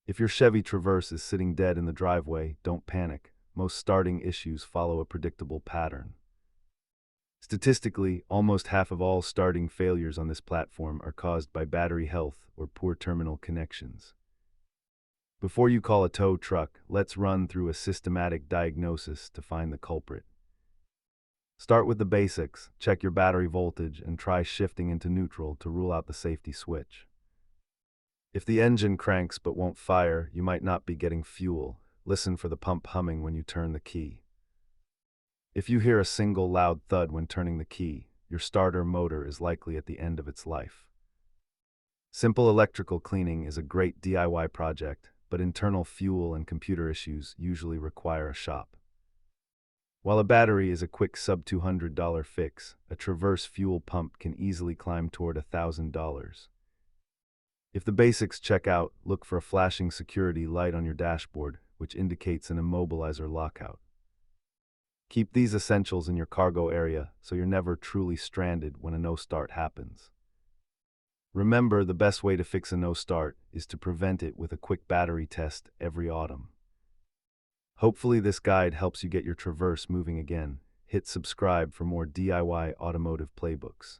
If your Chevy Traverse is sitting dead in the driveway, don't panic. Most starting issues follow a predictable pattern. Statistically, almost half of all starting failures on this platform are caused by battery health or poor terminal connections. Before you call a tow truck, let's run through a systematic diagnosis to find the culprit. Start with the basics, check your battery voltage, and try shifting into neutral to rule out the safety switch. If the engine cranks but won't fire, you might not be getting fuel. Listen for the pump humming when you turn the key. If you hear a single loud thud when turning the key, your starter motor is likely at the end of its life. Simple electrical cleaning is a great DIY project, but internal fuel and computer issues usually require a shop. While a battery is a quick sub-$200 fix, a Traverse fuel pump can easily climb toward $1,000. If the basics check out, look for a flashing security light on your dashboard, which indicates an immobilizer lockout. Keep these essentials in your cargo area so you're never truly stranded when a no-start happens. Remember, the best way to fix a no-start is to prevent it with a quick battery test every autumn. Hopefully this guide helps you get your Traverse moving again. Hit subscribe for more DIY automotive playbooks.